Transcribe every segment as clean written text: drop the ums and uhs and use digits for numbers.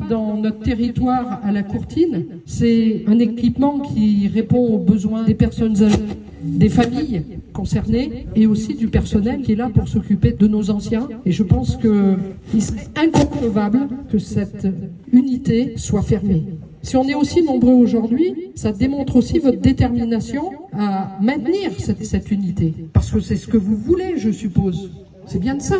PAP dans notre territoire à la Courtine, c'est un équipement qui répond aux besoins des personnes âgées, des familles concernées et aussi du personnel qui est là pour s'occuper de nos anciens. Et je pense qu'il serait inconcevable que cette unité soit fermée. Si on est aussi nombreux aujourd'hui, ça démontre aussi votre détermination à maintenir cette unité. Parce que c'est ce que vous voulez, je suppose. C'est bien de ça.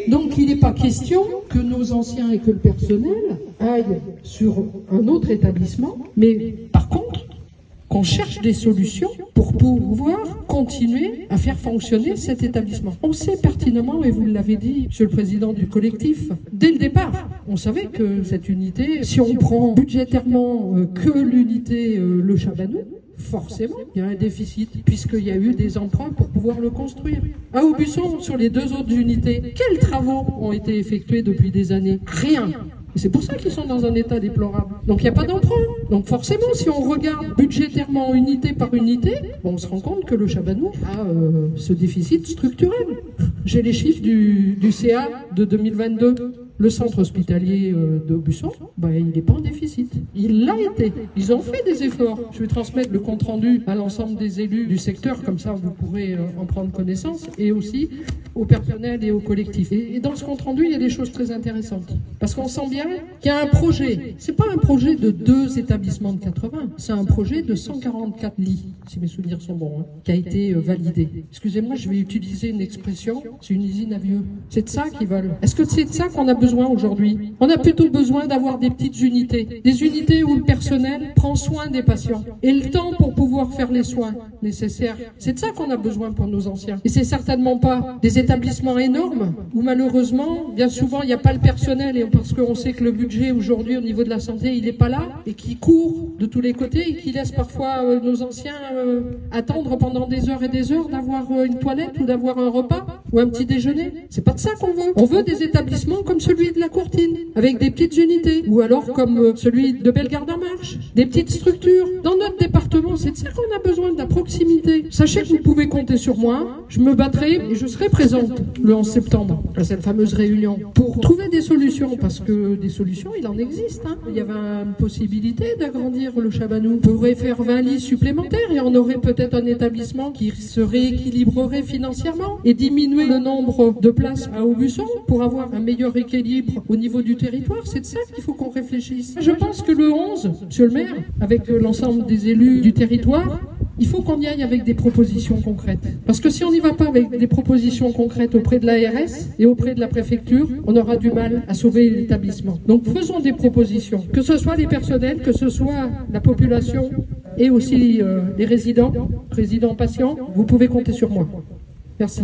Donc il n'est pas question que nos anciens et que le personnel aillent sur un autre établissement, mais par contre, qu'on cherche des solutions pour pouvoir continuer à faire fonctionner cet établissement. On sait pertinemment, et vous l'avez dit, Monsieur le Président du collectif, dès le départ, on savait que cette unité, si on prend budgétairement que l'unité Le Chabanou, forcément, il y a un déficit, puisqu'il y a eu des emprunts pour pouvoir le construire. À Aubusson, sur les deux autres unités, quels travaux ont été effectués depuis des années? Rien. Et c'est pour ça qu'ils sont dans un état déplorable. Donc il n'y a pas d'emprunt. Donc forcément, si on regarde budgétairement unité par unité, on se rend compte que le Chabanou a ce déficit structurel. J'ai les chiffres du CA de 2022. Le centre hospitalier d'Aubusson, il n'est pas en déficit. Il l'a été. Ils ont fait des efforts. Je vais transmettre le compte-rendu à l'ensemble des élus du secteur, comme ça vous pourrez en prendre connaissance, et aussi au personnel et au collectif. Et dans ce compte-rendu, il y a des choses très intéressantes. Parce qu'on sent bien qu'il y a un projet. C'est pas un projet de 2 établissements de 80, c'est un projet de 144 lits, si mes souvenirs sont bons, qui a été validé. Excusez-moi, je vais utiliser une expression, c'est une usine à vieux. C'est de ça qu'ils veulent. Est-ce que c'est de ça qu'on a besoin aujourd'hui? On a plutôt besoin d'avoir des petites unités. Des unités où le personnel prend soin des patients. Et le temps pour pouvoir faire les soins nécessaires. C'est de ça qu'on a besoin pour nos anciens. Et c'est certainement pas des établissements énormes où malheureusement, bien souvent, il n'y a pas le personnel et parce qu'on sait que le budget aujourd'hui au niveau de la santé, il n'est pas là et qui court de tous les côtés et qui laisse parfois nos anciens attendre pendant des heures et des heures d'avoir une toilette ou d'avoir un repas ou un petit déjeuner. C'est pas de ça qu'on veut. On veut des établissements comme celui de la Courtine, avec des petites unités, ou alors comme celui de Bellegarde-en-Marche, des petites structures. Dans notre département, c'est de ça qu'on a besoin, de la proximité. Sachez que vous pouvez compter sur moi, je me battrai et je serai présente le 11 septembre à cette fameuse réunion pour trouver des solutions, parce que des solutions, il en existe. Il y avait une possibilité d'agrandir le Chabanou. On pourrait faire 20 lits supplémentaires et on aurait peut-être un établissement qui se rééquilibrerait financièrement et diminuer le nombre de places à Aubusson pour avoir un meilleur équilibre au niveau du territoire. C'est de ça qu'il faut qu'on réfléchisse. Je pense que le 11, Monsieur le maire, avec l'ensemble des élus du territoire, il faut qu'on y aille avec des propositions concrètes. Parce que si on n'y va pas avec des propositions concrètes auprès de l'ARS et auprès de la préfecture, on aura du mal à sauver l'établissement. Donc faisons des propositions, que ce soit les personnels, que ce soit la population et aussi les résidents patients. Vous pouvez compter sur moi. Merci.